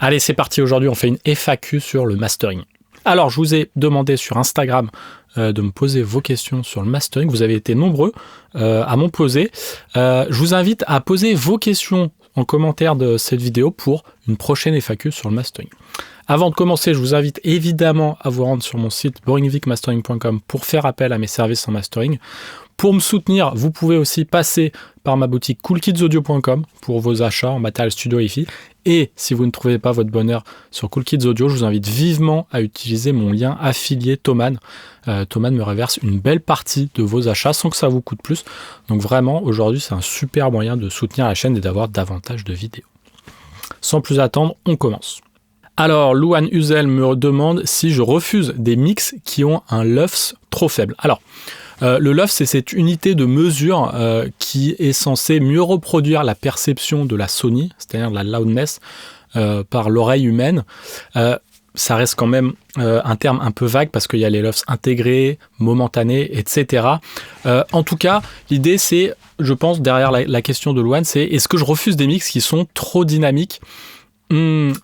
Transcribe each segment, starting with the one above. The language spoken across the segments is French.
Allez, c'est parti. Aujourd'hui, on fait une FAQ sur le mastering. Alors, je vous ai demandé sur Instagram de me poser vos questions sur le mastering. Vous avez été nombreux à m'en poser. Je vous invite à poser vos questions en commentaire de cette vidéo pour une prochaine FAQ sur le mastering. Avant de commencer, je vous invite évidemment à vous rendre sur mon site boringvicmastering.com pour faire appel à mes services en mastering. Pour me soutenir, vous pouvez aussi passer par ma boutique coolkidsaudio.com pour vos achats en matériel studio hi-fi. Et si vous ne trouvez pas votre bonheur sur Cool Kids Audio, je vous invite vivement à utiliser mon lien affilié Thomann. Thomann me reverse une belle partie de vos achats sans que ça vous coûte plus. Donc vraiment, aujourd'hui, c'est un super moyen de soutenir la chaîne et d'avoir davantage de vidéos. Sans plus attendre, on commence. Alors, Louane Uzel me demande si je refuse des mix qui ont un LUFS trop faible. Alors, le LUFS, c'est cette unité de mesure qui est censée mieux reproduire la perception de la Sony, c'est-à-dire la loudness, par l'oreille humaine. Ça reste quand même un terme un peu vague parce qu'il y a les LUFS intégrés, momentanés, etc. En tout cas, l'idée, c'est, je pense, derrière la question de Louane, c'est est-ce que je refuse des mix qui sont trop dynamiques ?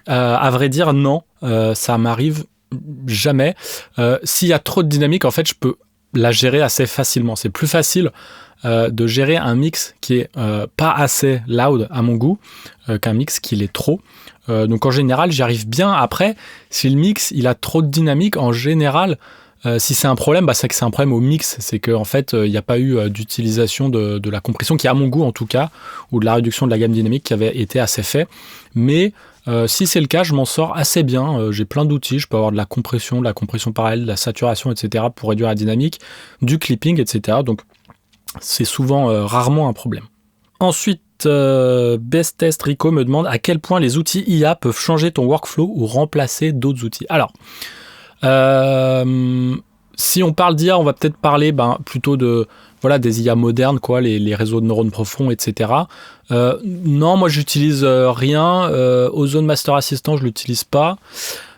À vrai dire, non, ça m'arrive jamais. S'il y a trop de dynamique, en fait, je peux la gérer assez facilement. C'est plus facile de gérer un mix qui est pas assez loud à mon goût qu'un mix qui l'est trop. Donc en général, j'y arrive bien. Après, si le mix il a trop de dynamique, en général, si c'est un problème, c'est que c'est un problème au mix. C'est qu'en fait, il n'y a pas eu d'utilisation de la compression qui, à mon goût en tout cas, ou de la réduction de la gamme dynamique qui avait été assez fait. Mais si c'est le cas, je m'en sors assez bien. J'ai plein d'outils. Je peux avoir de la compression parallèle, de la saturation, etc. pour réduire la dynamique, du clipping, etc. Donc, c'est souvent rarement un problème. Ensuite, Best Test Rico me demande à quel point les outils IA peuvent changer ton workflow ou remplacer d'autres outils. Alors, si on parle d'IA, on va peut-être parler plutôt de des IA modernes, les réseaux de neurones profonds, etc. Non, moi j'utilise rien. Ozone Master Assistant, je l'utilise pas.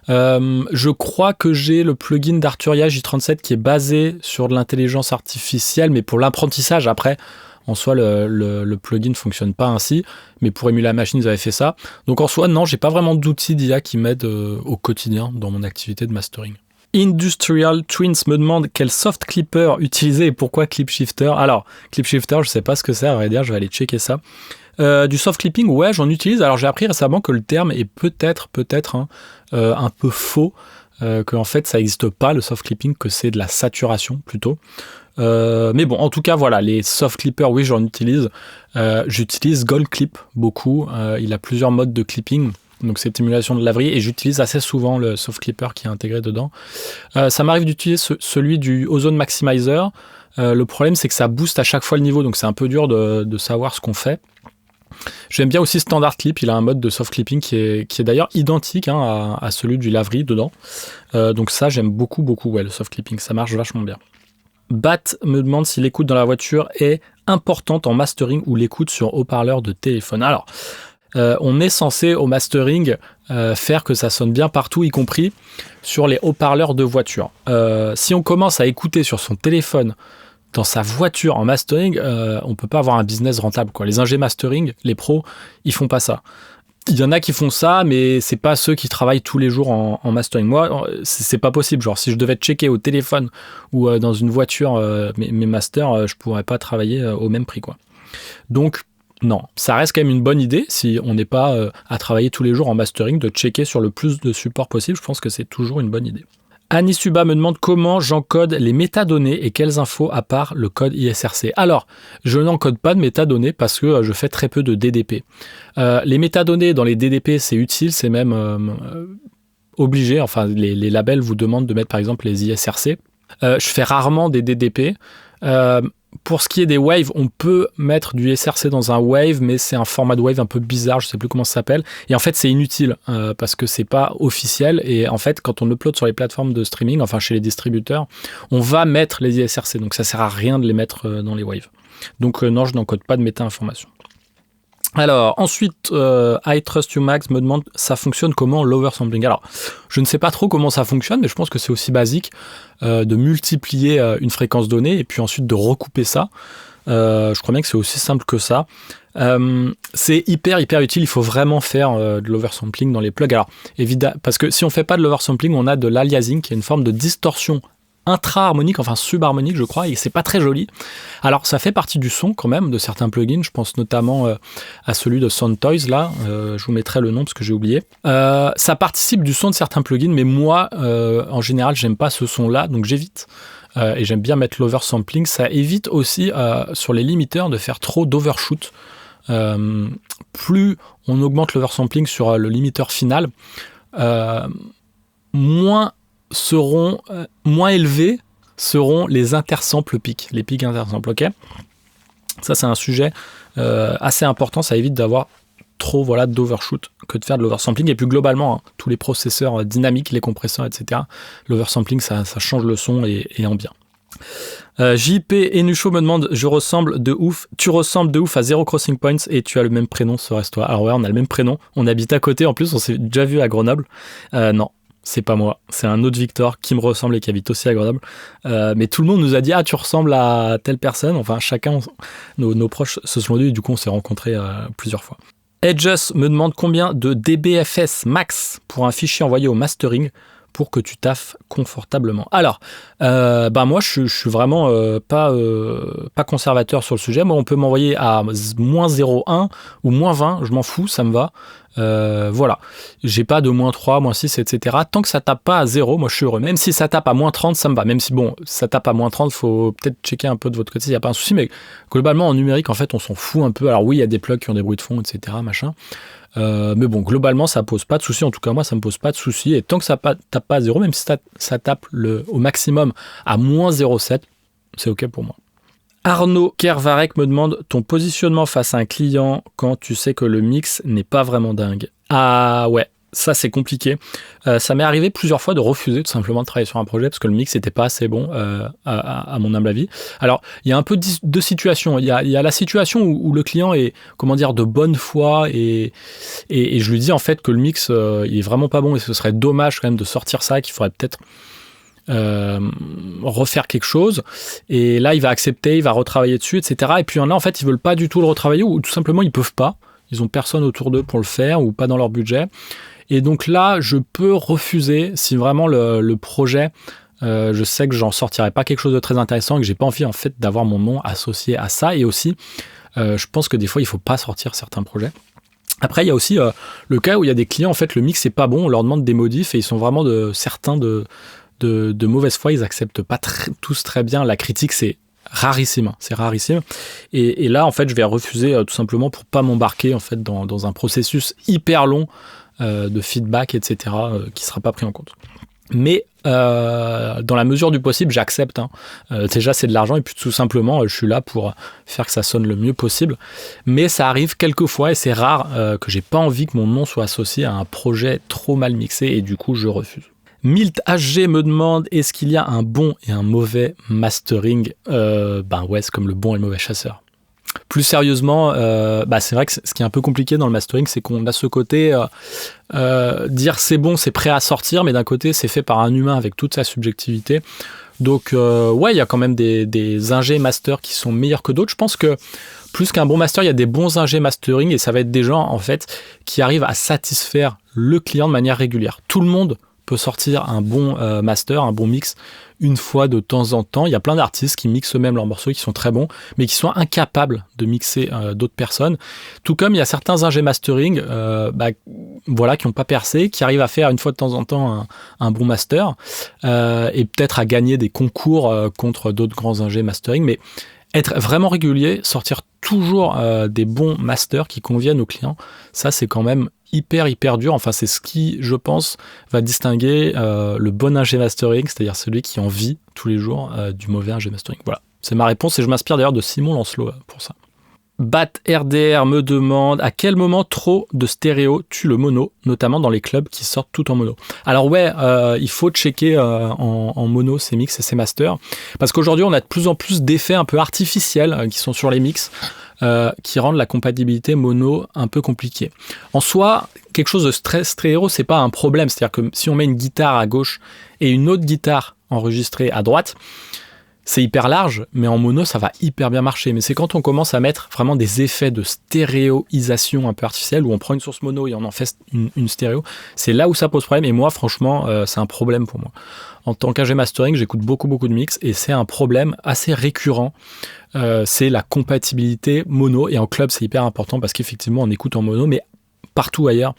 Je crois que j'ai le plugin d'Arturia J37 qui est basé sur de l'intelligence artificielle, mais pour l'apprentissage, après, en soi, le plugin ne fonctionne pas ainsi, mais pour émuler la machine, ils avaient fait ça. Donc en soi, non, j'ai pas vraiment d'outils d'IA qui m'aident au quotidien dans mon activité de mastering. Industrial Twins me demande quel soft clipper utiliser et pourquoi Clip Shifter. Alors, Clip Shifter, je sais pas ce que c'est, à vrai dire, je vais aller checker ça. Du soft clipping, ouais, j'en utilise. Alors, j'ai appris récemment que le terme est peut-être un peu faux, qu'en fait, ça n'existe pas, le soft clipping, que c'est de la saturation plutôt. Mais bon, en tout cas, les soft clippers, oui, j'en utilise. J'utilise Gold Clip beaucoup. Il a plusieurs modes de clipping. Donc cette émulation de laverie, et j'utilise assez souvent le soft clipper qui est intégré dedans. Ça m'arrive d'utiliser celui du Ozone Maximizer. Le problème, c'est que ça booste à chaque fois le niveau, donc c'est un peu dur de savoir ce qu'on fait. J'aime bien aussi Standard Clip, il a un mode de soft clipping qui est d'ailleurs identique à celui du laverie dedans. Donc ça, j'aime beaucoup, le soft clipping, ça marche vachement bien. Bat me demande si l'écoute dans la voiture est importante en mastering ou l'écoute sur haut-parleur de téléphone. Alors, on est censé au mastering faire que ça sonne bien partout, y compris sur les haut-parleurs de voiture. Si on commence à écouter sur son téléphone dans sa voiture en mastering, on peut pas avoir un business rentable, quoi. Les ingé mastering, les pros, ils font pas ça. Il y en a qui font ça, mais c'est pas ceux qui travaillent tous les jours en mastering. Moi, c'est pas possible. Genre, si je devais checker au téléphone ou dans une voiture mes masters, je pourrais pas travailler au même prix, quoi. Donc non, ça reste quand même une bonne idée si on n'est pas à travailler tous les jours en mastering, de checker sur le plus de supports possible. Je pense que c'est toujours une bonne idée. Annie Suba me demande comment j'encode les métadonnées et quelles infos à part le code ISRC. Alors, je n'encode pas de métadonnées parce que je fais très peu de DDP. Les métadonnées dans les DDP, c'est utile, c'est même obligé. Enfin, les labels vous demandent de mettre par exemple les ISRC. Je fais rarement des DDP. Pour ce qui est des waves, on peut mettre du SRC dans un wave, mais c'est un format de wave un peu bizarre, je ne sais plus comment ça s'appelle. Et en fait, c'est inutile parce que c'est pas officiel. Et en fait, quand on upload sur les plateformes de streaming, enfin chez les distributeurs, on va mettre les ISRC. Donc ça sert à rien de les mettre dans les waves. Donc non, je n'encode pas de méta-information. Alors, ensuite, I Trust You Max me demande ça fonctionne comment l'over sampling. Alors, je ne sais pas trop comment ça fonctionne, mais je pense que c'est aussi basique de multiplier une fréquence donnée et puis ensuite de recouper ça. Je crois bien que c'est aussi simple que ça. C'est hyper utile. Il faut vraiment faire de l'oversampling dans les plugs. Alors, évidemment, parce que si on fait pas de l'oversampling, on a de l'aliasing, qui est une forme de distorsion intra-harmonique, enfin subharmonique, je crois, et c'est pas très joli. Alors, ça fait partie du son quand même de certains plugins. Je pense notamment à celui de Soundtoys là. Je vous mettrai le nom parce que j'ai oublié. Ça participe du son de certains plugins, mais moi, en général, j'aime pas ce son-là, donc j'évite. Et j'aime bien mettre l'oversampling. Ça évite aussi sur les limiteurs de faire trop d'overshoot. Plus on augmente l'oversampling sur le limiteur final, moins élevés seront les intersamples pics, les pics intersamples, ok. Ça c'est un sujet assez important, ça évite d'avoir trop d'overshoot que de faire de l'oversampling. Et puis globalement, tous les processeurs dynamiques, les compresseurs, etc., l'oversampling ça change le son et en bien. JP Enucho me demande, tu ressembles de ouf à Zero Crossing Points et tu as le même prénom, serait-ce toi? Alors ouais, on a le même prénom, on habite à côté, en plus on s'est déjà vu à Grenoble. Non, c'est pas moi, c'est un autre Victor qui me ressemble et qui habite aussi à Grenoble. Mais tout le monde nous a dit, tu ressembles à telle personne. Enfin, chacun, nos proches se sont dit, et du coup on s'est rencontrés plusieurs fois. Edges me demande combien de dBFS max pour un fichier envoyé au mastering pour que tu taffes confortablement. Alors, moi, je suis vraiment pas conservateur sur le sujet. Moi, on peut m'envoyer à moins 0,1 ou moins 20, je m'en fous, ça me va. Voilà. J'ai pas de moins 3, moins 6, etc. Tant que ça tape pas à 0, moi, je suis heureux. Même si ça tape à moins 30, ça me va. Même si, ça tape à moins 30, faut peut-être checker un peu de votre côté, il n'y a pas un souci. Mais globalement, en numérique, en fait, on s'en fout un peu. Alors oui, il y a des plugs qui ont des bruits de fond, etc., machin. Mais globalement, ça pose pas de souci. En tout cas, moi, ça me pose pas de souci. Et tant que ça tape pas à 0, même si ça tape au maximum à moins 0,7, c'est OK pour moi. Arnaud Kervarek me demande ton positionnement face à un client quand tu sais que le mix n'est pas vraiment dingue. Ah ouais, ça c'est compliqué. Ça m'est arrivé plusieurs fois de refuser tout simplement de travailler sur un projet parce que le mix n'était pas assez bon à mon humble avis. Alors il y a un peu deux situations. Il y a la situation où le client est de bonne foi et je lui dis en fait que le mix il est vraiment pas bon et ce serait dommage quand même de sortir ça, qu'il faudrait peut-être refaire quelque chose, et là il va accepter, il va retravailler dessus, etc. Et puis il y en a en fait ils veulent pas du tout le retravailler ou tout simplement ils peuvent pas, ils ont personne autour d'eux pour le faire ou pas dans leur budget, et donc là je peux refuser si vraiment le projet je sais que j'en sortirai pas quelque chose de très intéressant et que j'ai pas envie en fait d'avoir mon nom associé à ça. Et aussi je pense que des fois il faut pas sortir certains projets. Après il y a aussi le cas où il y a des clients en fait le mix est pas bon, on leur demande des modifs et ils sont vraiment certains de mauvaise foi, ils acceptent pas tous très bien la critique, c'est rarissime. Et là, en fait, je vais refuser tout simplement pour pas m'embarquer en fait dans un processus hyper long de feedback, etc., qui sera pas pris en compte. Mais dans la mesure du possible, j'accepte. Déjà, c'est de l'argent et puis tout simplement, je suis là pour faire que ça sonne le mieux possible. Mais ça arrive quelquefois et c'est rare que j'ai pas envie que mon nom soit associé à un projet trop mal mixé et du coup, je refuse. Milt HG me demande, est-ce qu'il y a un bon et un mauvais mastering? Ouais, c'est comme le bon et le mauvais chasseur. Plus sérieusement, c'est vrai que ce qui est un peu compliqué dans le mastering, c'est qu'on a ce côté dire c'est bon, c'est prêt à sortir, mais d'un côté, c'est fait par un humain avec toute sa subjectivité. Donc, il y a quand même des ingés masters qui sont meilleurs que d'autres. Je pense que plus qu'un bon master, il y a des bons ingés mastering et ça va être des gens, en fait, qui arrivent à satisfaire le client de manière régulière. Tout le monde peut sortir un bon master, un bon mix une fois de temps en temps. Il y a plein d'artistes qui mixent eux-mêmes leurs morceaux, qui sont très bons, mais qui sont incapables de mixer d'autres personnes. Tout comme il y a certains ingé mastering qui n'ont pas percé, qui arrivent à faire une fois de temps en temps un bon master et peut-être à gagner des concours contre d'autres grands ingé mastering, mais être vraiment régulier, sortir toujours des bons masters qui conviennent aux clients, ça c'est quand même hyper dur. Enfin, c'est ce qui, je pense, va distinguer le bon ingé mastering, c'est-à-dire celui qui en vit tous les jours du mauvais ingé mastering. Voilà, c'est ma réponse et je m'inspire d'ailleurs de Simon Lancelot pour ça. Bat RDR me demande à quel moment trop de stéréo tue le mono, notamment dans les clubs qui sortent tout en mono. Alors il faut checker en mono ces mix et ces masters, parce qu'aujourd'hui on a de plus en plus d'effets un peu artificiels qui sont sur les mix, qui rendent la compatibilité mono un peu compliquée. En soi, quelque chose de stéréo, c'est pas un problème, c'est-à-dire que si on met une guitare à gauche et une autre guitare enregistrée à droite, c'est hyper large, mais en mono, ça va hyper bien marcher. Mais c'est quand on commence à mettre vraiment des effets de stéréoisation un peu artificielle, où on prend une source mono et on en fait une stéréo, c'est là où ça pose problème. Et moi, franchement, c'est un problème pour moi. En tant qu'ingé mastering, j'écoute beaucoup de mix, et c'est un problème assez récurrent. C'est la compatibilité mono. Et en club, c'est hyper important parce qu'effectivement, on écoute en mono, mais partout ailleurs,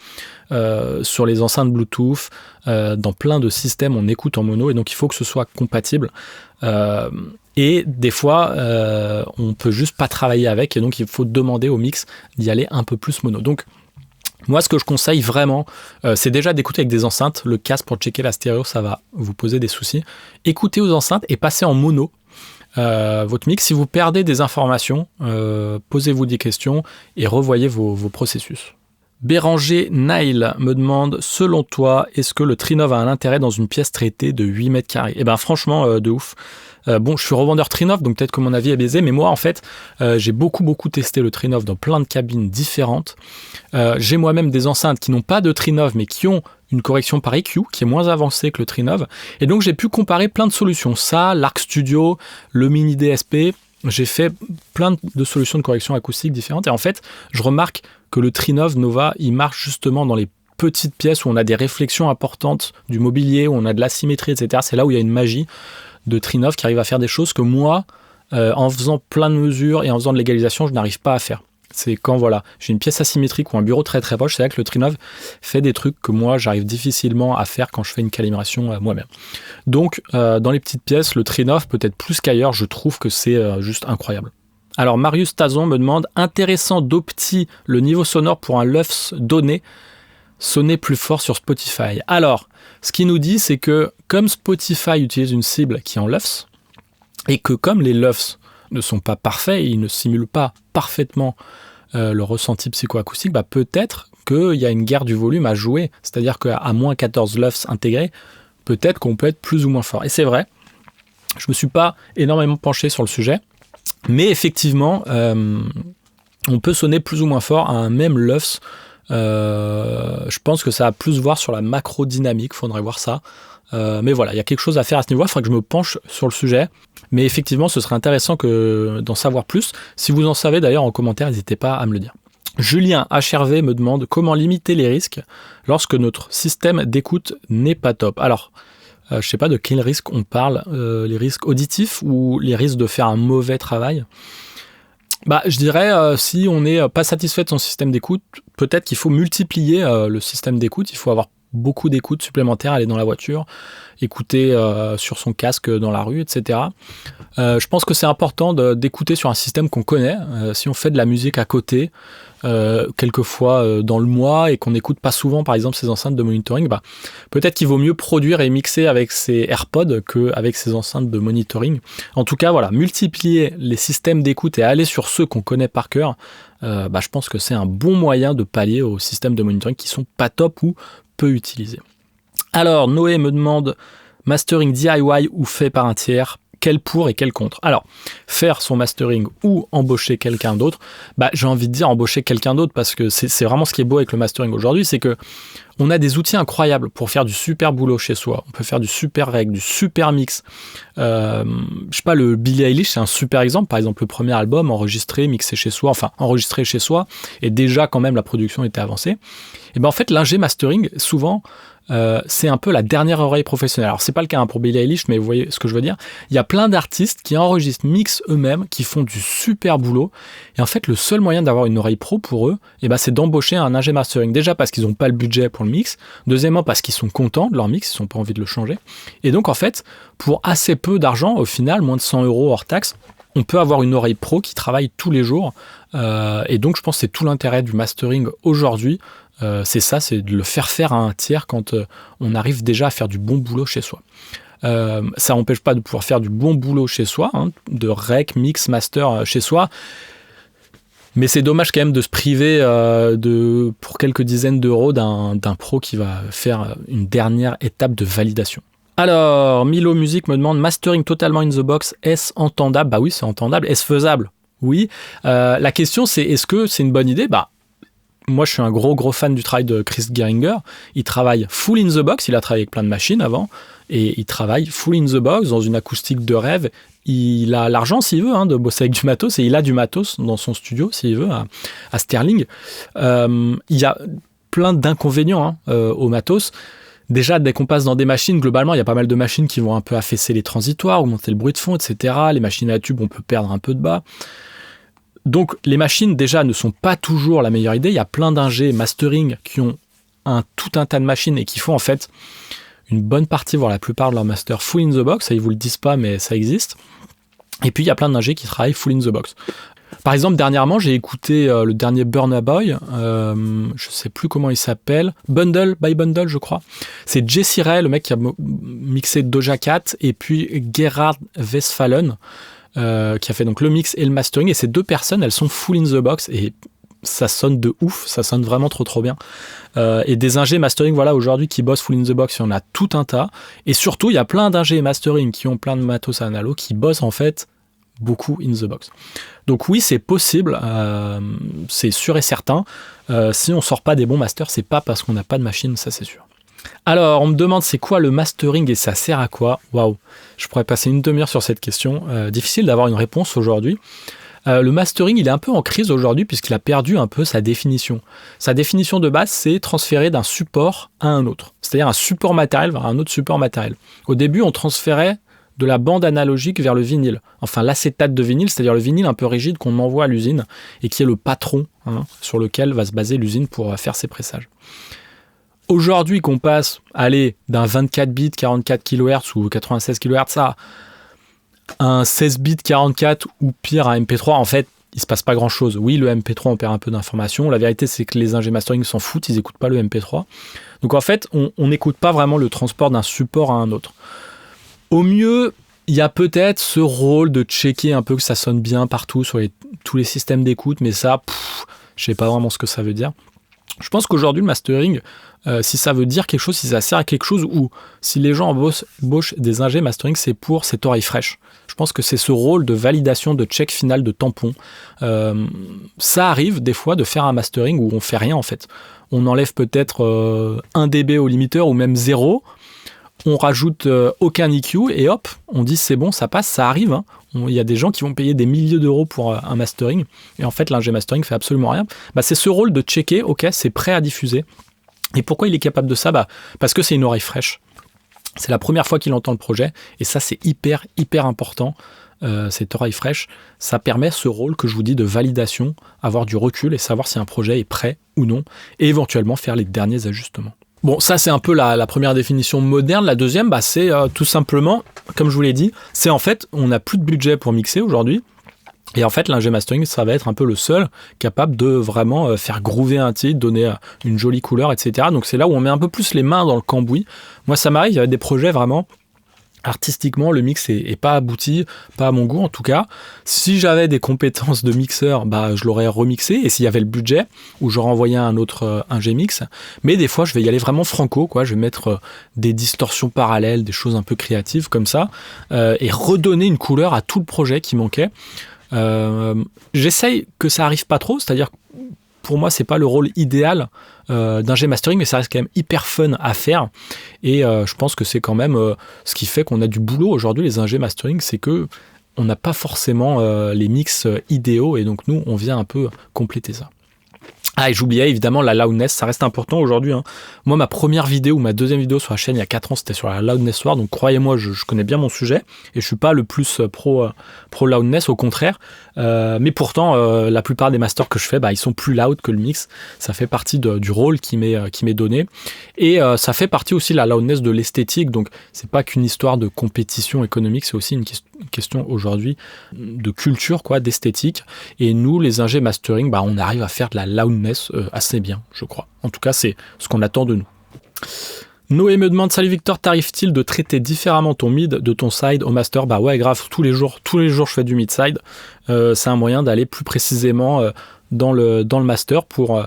sur les enceintes Bluetooth, dans plein de systèmes, on écoute en mono, et donc il faut que ce soit compatible. Et des fois, on peut juste pas travailler avec, et donc il faut demander au mix d'y aller un peu plus mono. Donc, moi, ce que je conseille vraiment, c'est déjà d'écouter avec des enceintes. Le casque pour checker la stéréo, ça va vous poser des soucis. Écoutez aux enceintes et passez en mono votre mix. Si vous perdez des informations, posez-vous des questions et revoyez vos processus. Béranger Nail me demande, selon toi, est-ce que le Trinov a un intérêt dans une pièce traitée de 8 mètres carrés ? Eh bien franchement, de ouf. Bon, je suis revendeur Trinov, donc peut-être que mon avis est biaisé, mais moi, en fait, j'ai beaucoup testé le Trinov dans plein de cabines différentes. J'ai moi-même des enceintes qui n'ont pas de Trinov, mais qui ont une correction par EQ, qui est moins avancée que le Trinov. Et donc, j'ai pu comparer plein de solutions. Ça, l'Arc Studio, le Mini DSP, j'ai fait plein de solutions de correction acoustique différentes. Et en fait, je remarque que le Trinov Nova, il marche justement dans les petites pièces où on a des réflexions importantes du mobilier, où on a de l'asymétrie, etc. C'est là où il y a une magie de Trinov qui arrive à faire des choses que moi, en faisant plein de mesures et en faisant de l'égalisation, je n'arrive pas à faire. C'est quand j'ai une pièce asymétrique ou un bureau très proche, c'est là que le Trinov fait des trucs que moi j'arrive difficilement à faire quand je fais une calibration moi-même. Donc dans les petites pièces, le Trinov peut-être plus qu'ailleurs, je trouve que c'est juste incroyable. Alors Marius Tazon me demande, intéressant d'opti le niveau sonore pour un LUFS donné, sonner plus fort sur Spotify. Alors, ce qu'il nous dit, c'est que comme Spotify utilise une cible qui est en LUFS, et que comme les LUFS ne sont pas parfaits, ils ne simulent pas parfaitement le ressenti psychoacoustique, peut-être qu'il y a une guerre du volume à jouer. C'est-à-dire qu'à moins 14 LUFS intégrés, peut-être qu'on peut être plus ou moins fort. Et c'est vrai, je ne me suis pas énormément penché sur le sujet, mais effectivement, on peut sonner plus ou moins fort à un même LUFS. Je pense que ça a plus voir sur la macro-dynamique, il faudrait voir ça. Mais voilà, il y a quelque chose à faire à ce niveau-là, il faudrait que je me penche sur le sujet. Mais effectivement, ce serait intéressant d'en savoir plus. Si vous en savez d'ailleurs en commentaire, n'hésitez pas à me le dire. Julien HRV me demande comment limiter les risques lorsque notre système d'écoute n'est pas top. Alors, je ne sais pas de quel risque on parle, les risques auditifs ou les risques de faire un mauvais travail. Je dirais, si on n'est pas satisfait de son système d'écoute, peut-être qu'il faut multiplier le système d'écoute. Il faut avoir beaucoup d'écoute supplémentaire, aller dans la voiture, écouter sur son casque dans la rue, etc. Je pense que c'est important d'écouter sur un système qu'on connaît. Si on fait de la musique à côté, quelquefois dans le mois, et qu'on n'écoute pas souvent, par exemple, ces enceintes de monitoring, peut-être qu'il vaut mieux produire et mixer avec ses AirPods qu'avec ces enceintes de monitoring. En tout cas, voilà, multiplier les systèmes d'écoute et aller sur ceux qu'on connaît par cœur, je pense que c'est un bon moyen de pallier aux systèmes de monitoring qui sont pas top ou peu utilisés. Alors, Noé me demande, mastering DIY ou fait par un tiers, quel pour et quel contre? Alors, faire son mastering ou embaucher quelqu'un d'autre, j'ai envie de dire embaucher quelqu'un d'autre, parce que c'est vraiment ce qui est beau avec le mastering aujourd'hui, c'est que on a des outils incroyables pour faire du super boulot chez soi. On peut faire du super reg, du super mix. Je sais pas, le Billie Eilish, c'est un super exemple. Par exemple, le premier album enregistré, mixé chez soi, enregistré chez soi, et déjà quand même la production était avancée. Et en fait, l'ingé mastering, souvent, c'est un peu la dernière oreille professionnelle. Alors c'est pas le cas pour Billie Eilish, mais vous voyez ce que je veux dire. Il y a plein d'artistes qui enregistrent, mixent eux-mêmes, qui font du super boulot. Et en fait, le seul moyen d'avoir une oreille pro pour eux, c'est d'embaucher un ingé mastering. Déjà parce qu'ils n'ont pas le budget pour le mix. Deuxièmement parce qu'ils sont contents de leur mix, ils n'ont pas envie de le changer. Et donc en fait, pour assez peu d'argent, au final, moins de 100 € hors taxe, on peut avoir une oreille pro qui travaille tous les jours. Et donc je pense que c'est tout l'intérêt du mastering aujourd'hui. C'est de le faire à un tiers quand on arrive déjà à faire du bon boulot chez soi. Ça n'empêche pas de pouvoir faire du bon boulot chez soi, de rec, mix, master chez soi. Mais c'est dommage quand même de se priver pour quelques dizaines d'euros d'un pro qui va faire une dernière étape de validation. Alors, Milo Music me demande, mastering totalement in the box, est-ce entendable? Oui, c'est entendable. Est-ce faisable? Oui. La question, c'est, est-ce que c'est une bonne idée? moi, je suis un gros fan du travail de Chris Gehringer. Il travaille full in the box. Il a travaillé avec plein de machines avant. Et il travaille full in the box, dans une acoustique de rêve. Il a l'argent, s'il veut, de bosser avec du matos. Et il a du matos dans son studio, s'il veut, à Sterling. Il y a plein d'inconvénients au matos. Déjà, dès qu'on passe dans des machines, globalement, il y a pas mal de machines qui vont un peu affaisser les transitoires, augmenter le bruit de fond, etc. Les machines à tube, on peut perdre un peu de bas. Donc, les machines, déjà, ne sont pas toujours la meilleure idée. Il y a plein d'ingés mastering qui ont tout un tas de machines et qui font, en fait, une bonne partie, voire la plupart de leur master full in the box. Ça, ils vous le disent pas, mais ça existe. Et puis, il y a plein d'ingés qui travaillent full in the box. Par exemple, dernièrement, j'ai écouté le dernier Burna Boy, je sais plus comment il s'appelle, Bundle by Bundle, je crois. C'est Jesse Ray, le mec qui a mixé Doja Cat, et puis Gerhard Westphalen, qui a fait donc le mix et le mastering. Et ces deux personnes, elles sont full in the box, et ça sonne de ouf, ça sonne vraiment trop bien. Et des ingés mastering, voilà, aujourd'hui, qui bossent full in the box, il y en a tout un tas. Et surtout, il y a plein d'ingés mastering qui ont plein de matos analo, qui bossent en fait beaucoup in the box. Donc oui, c'est possible, c'est sûr et certain. Si on sort pas des bons masters, c'est pas parce qu'on n'a pas de machine, ça c'est sûr. Alors, on me demande c'est quoi le mastering et ça sert à quoi ? Waouh, je pourrais passer une demi-heure sur cette question. Difficile d'avoir une réponse aujourd'hui. Le mastering, il est un peu en crise aujourd'hui puisqu'il a perdu un peu sa définition. Sa définition de base, c'est transférer d'un support à un autre. C'est-à-dire un support matériel vers un autre support matériel. Au début, on transférait de la bande analogique vers le vinyle. Enfin, l'acétate de vinyle, c'est-à-dire le vinyle un peu rigide qu'on envoie à l'usine et qui est le patron sur lequel va se baser l'usine pour faire ses pressages. Aujourd'hui, qu'on passe d'un 24 bits 44 kHz ou 96 kHz à un 16 bits 44 ou pire un MP3, en fait, il se passe pas grand-chose. Oui, le MP3, on perd un peu d'informations. La vérité, c'est que les ingé mastering s'en foutent, ils n'écoutent pas le MP3. Donc en fait, on n'écoute pas vraiment le transport d'un support à un autre. Au mieux, il y a peut-être ce rôle de checker un peu que ça sonne bien partout sur tous les systèmes d'écoute, mais ça, je sais pas vraiment ce que ça veut dire. Je pense qu'aujourd'hui, le mastering, si ça veut dire quelque chose, si ça sert à quelque chose, ou si les gens embauchent des ingés mastering, c'est pour cette oreille fraîche. Je pense que c'est ce rôle de validation, de check final, de tampon. Ça arrive des fois de faire un mastering où on fait rien en fait. On enlève peut-être 1 dB au limiteur ou même 0. On rajoute aucun EQ et hop, on dit c'est bon, ça passe, ça arrive. Il y a des gens qui vont payer des milliers d'euros pour un mastering et en fait l'ingé mastering fait absolument rien. C'est ce rôle de checker, ok, c'est prêt à diffuser. Et pourquoi il est capable de ça ? Parce que c'est une oreille fraîche. C'est la première fois qu'il entend le projet et ça c'est hyper important. Cette oreille fraîche, ça permet ce rôle que je vous dis de validation, avoir du recul et savoir si un projet est prêt ou non et éventuellement faire les derniers ajustements. Bon, ça c'est un peu la première définition moderne. La deuxième, c'est tout simplement, comme je vous l'ai dit, c'est en fait, on n'a plus de budget pour mixer aujourd'hui. Et en fait, l'ingé mastering, ça va être un peu le seul capable de vraiment faire groover un titre, donner une jolie couleur, etc. Donc c'est là où on met un peu plus les mains dans le cambouis. Moi, ça m'arrive, il y a des projets vraiment... Artistiquement, le mix est pas abouti, pas à mon goût en tout cas. Si j'avais des compétences de mixeur, je l'aurais remixé. Et s'il y avait le budget, où j'aurais envoyé un autre ingé mix. Mais des fois, je vais y aller vraiment franco, quoi. Je vais mettre des distorsions parallèles, des choses un peu créatives comme ça, et redonner une couleur à tout le projet qui manquait. J'essaye que ça arrive pas trop, c'est-à-dire pour moi, c'est pas le rôle idéal d'ingé mastering, mais ça reste quand même hyper fun à faire. Et je pense que c'est quand même ce qui fait qu'on a du boulot aujourd'hui, les ingé mastering, c'est que on n'a pas forcément les mix idéaux, et donc nous, on vient un peu compléter ça. Ah, et j'oubliais évidemment la loudness, ça reste important aujourd'hui. Moi, ma première vidéo ou ma deuxième vidéo sur la chaîne il y a 4 ans, c'était sur la loudness war, donc croyez-moi, je connais bien mon sujet et je suis pas le plus pro loudness, au contraire. Mais pourtant, la plupart des masters que je fais, ils sont plus loud que le mix. Ça fait partie du rôle qui m'est donné, et ça fait partie aussi la loudness de l'esthétique. Donc, c'est pas qu'une histoire de compétition économique, c'est aussi une question aujourd'hui de culture, quoi, d'esthétique. Et nous, les ingé mastering, on arrive à faire de la loudness assez bien, je crois. En tout cas, c'est ce qu'on attend de nous. Noé me demande: salut Victor, t'arrive-t-il de traiter différemment ton mid de ton side au master ? Ouais, grave, tous les jours je fais du mid-side. C'est un moyen d'aller plus précisément dans le master pour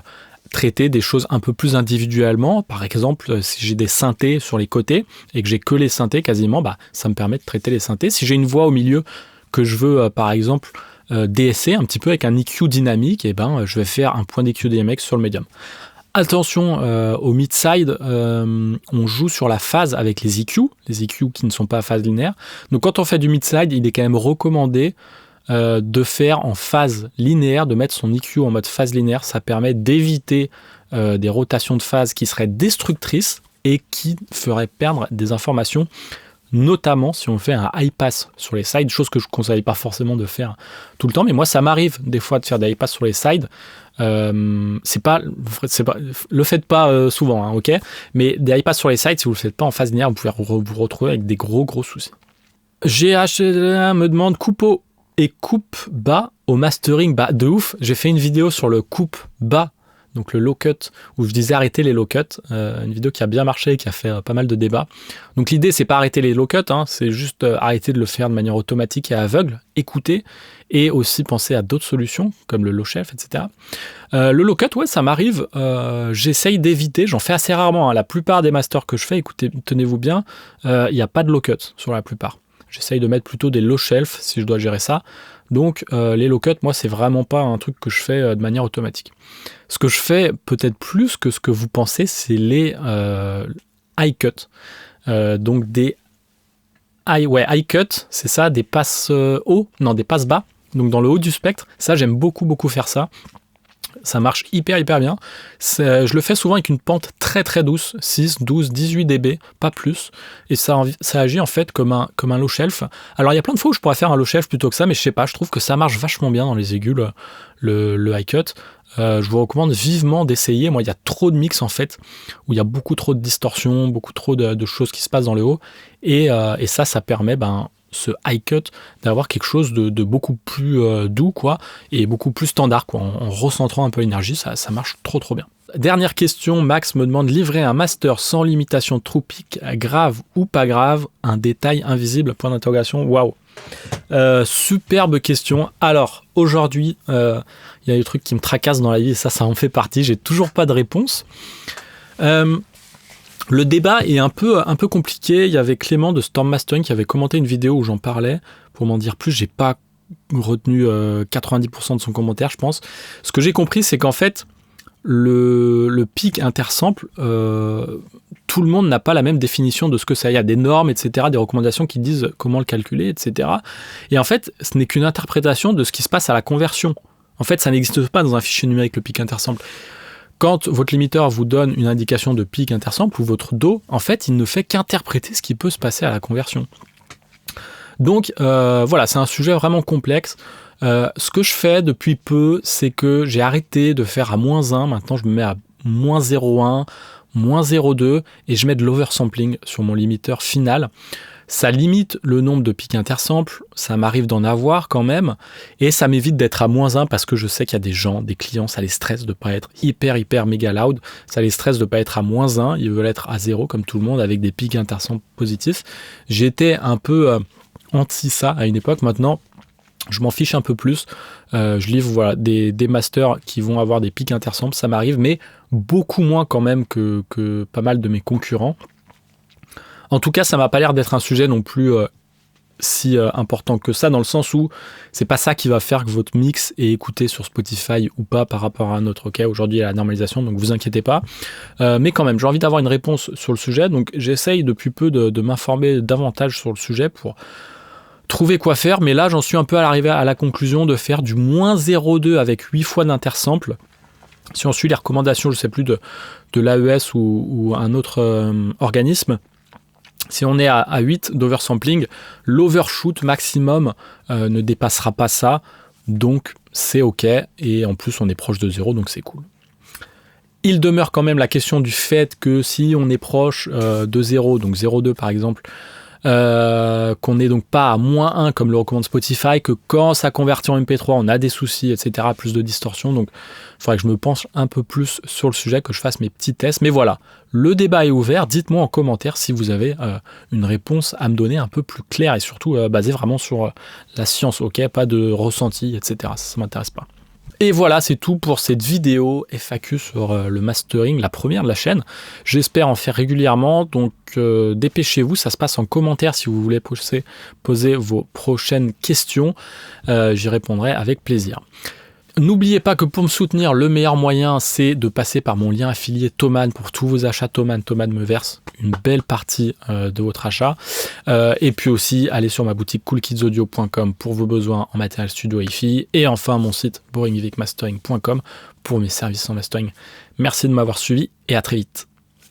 traiter des choses un peu plus individuellement. Par exemple, si j'ai des synthés sur les côtés et que j'ai que les synthés quasiment, ça me permet de traiter les synthés. Si j'ai une voix au milieu que je veux, par exemple, DSC un petit peu avec un EQ dynamique, et je vais faire un point d'EQ DMX sur le médium. Attention au mid-side, on joue sur la phase avec les EQ qui ne sont pas à phase linéaire. Donc quand on fait du mid-side, il est quand même recommandé de faire en phase linéaire, de mettre son EQ en mode phase linéaire. Ça permet d'éviter des rotations de phase qui seraient destructrices et qui feraient perdre des informations, notamment si on fait un high pass sur les sides, chose que je ne conseille pas forcément de faire tout le temps, mais moi ça m'arrive des fois de faire des high pass sur les sides. Le faites pas souvent, hein, ok, mais des high pass sur les sides, si vous le faites pas en phase linéaire, vous pouvez vous retrouver avec des gros soucis. GH me demande coupe haut et coupe bas au mastering. De ouf, j'ai fait une vidéo sur le coupe bas, donc le low cut, où je disais arrêter les low cuts, une vidéo qui a bien marché, qui a fait pas mal de débats. Donc l'idée, c'est pas arrêter les low cuts, hein, c'est juste arrêter de le faire de manière automatique et aveugle, écouter, et aussi penser à d'autres solutions, comme le low shelf, etc. Le low cut, ouais, ça m'arrive, j'essaye d'éviter, j'en fais assez rarement, hein. La plupart des masters que je fais, écoutez, tenez-vous bien, il n'y a pas de low cut sur la plupart. J'essaye de mettre plutôt des low shelf si je dois gérer ça. Donc les low cuts, moi, c'est vraiment pas un truc que je fais de manière automatique. Ce que je fais peut-être plus que ce que vous pensez, c'est les high cuts. Donc des high cut, c'est ça, des passes des passes bas. Donc dans le haut du spectre, ça j'aime beaucoup faire ça. Ça marche hyper bien. Je le fais souvent avec une pente très douce, 6, 12, 18 dB, pas plus. Et ça agit en fait comme un low shelf. Alors il y a plein de fois où je pourrais faire un low shelf plutôt que ça, mais je sais pas, je trouve que ça marche vachement bien dans les aigus, le high cut. Je vous recommande vivement d'essayer. Moi, il y a trop de mix en fait, où il y a beaucoup trop de distorsions, beaucoup trop de choses qui se passent dans le haut. Et ça permet, ce high cut, d'avoir quelque chose de beaucoup plus doux, quoi, et beaucoup plus standard, quoi, en recentrant un peu l'énergie. Ça marche trop bien. Dernière question, Max me demande: livrer un master sans limitation true peak, grave ou pas grave, un détail invisible, point d'interrogation. Waouh. Superbe question. Alors aujourd'hui, il y a des trucs qui me tracassent dans la vie, et ça en fait partie. J'ai toujours pas de réponse. Le débat est un peu compliqué. Il y avait Clément de Storm Mastering qui avait commenté une vidéo où j'en parlais. Pour m'en dire plus, j'ai pas retenu 90% de son commentaire, je pense. Ce que j'ai compris, c'est qu'en fait, le pic intersample, tout le monde n'a pas la même définition de ce que c'est. Il y a des normes, etc., des recommandations qui disent comment le calculer, etc. Et en fait, ce n'est qu'une interprétation de ce qui se passe à la conversion. En fait, ça n'existe pas dans un fichier numérique, le pic intersample. Quand votre limiteur vous donne une indication de pic intersample ou votre DO, en fait, il ne fait qu'interpréter ce qui peut se passer à la conversion. Donc, voilà, c'est un sujet vraiment complexe. Ce que je fais depuis peu, c'est que j'ai arrêté de faire à -1. Maintenant, je me mets à -0,1, -0,2 et je mets de l'oversampling sur mon limiteur final. Ça limite le nombre de pics intersamples, ça m'arrive d'en avoir quand même, et ça m'évite d'être à -1 parce que je sais qu'il y a des gens, des clients, ça les stresse de pas être hyper méga loud, ça les stresse de pas être à -1, ils veulent être à 0 comme tout le monde avec des pics intersamples positifs. J'étais un peu anti ça à une époque, maintenant je m'en fiche un peu plus. Je livre des masters qui vont avoir des pics intersamples, ça m'arrive, mais beaucoup moins quand même que pas mal de mes concurrents. En tout cas, ça m'a pas l'air d'être un sujet non plus si important que ça, dans le sens où c'est pas ça qui va faire que votre mix est écouté sur Spotify ou pas par rapport à un autre. Ok, aujourd'hui il y a la normalisation, donc vous inquiétez pas. Mais quand même, j'ai envie d'avoir une réponse sur le sujet, donc j'essaye depuis peu de m'informer davantage sur le sujet pour trouver quoi faire, mais là j'en suis un peu à l'arrivée à la conclusion de faire du -0,2 avec 8 fois d'intersample. Si on suit les recommandations, je sais plus, de l'AES ou un autre organisme, si on est à 8 d'oversampling, l'overshoot maximum ne dépassera pas ça, donc c'est ok, et en plus on est proche de 0, donc c'est cool. Il demeure quand même la question du fait que si on est proche de 0, donc 0,2 par exemple, qu'on n'est donc pas à -1 comme le recommande Spotify, que quand ça convertit en MP3 on a des soucis, etc., plus de distorsion, donc il faudrait que je me penche un peu plus sur le sujet, que je fasse mes petits tests, mais voilà, le débat est ouvert. Dites-moi en commentaire si vous avez une réponse à me donner un peu plus claire et surtout basée vraiment sur la science, ok, pas de ressenti, etc., ça m'intéresse pas. Et voilà, c'est tout pour cette vidéo FAQ sur le mastering, la première de la chaîne. J'espère en faire régulièrement, donc dépêchez-vous, ça se passe en commentaire si vous voulez poser vos prochaines questions. J'y répondrai avec plaisir. N'oubliez pas que pour me soutenir, le meilleur moyen, c'est de passer par mon lien affilié Thomann pour tous vos achats. Thomann me verse une belle partie de votre achat. Et puis aussi, allez sur ma boutique coolkidsaudio.com pour vos besoins en matériel studio hi-fi. Et enfin, mon site boringvicmastering.com pour mes services en mastering. Merci de m'avoir suivi et à très vite.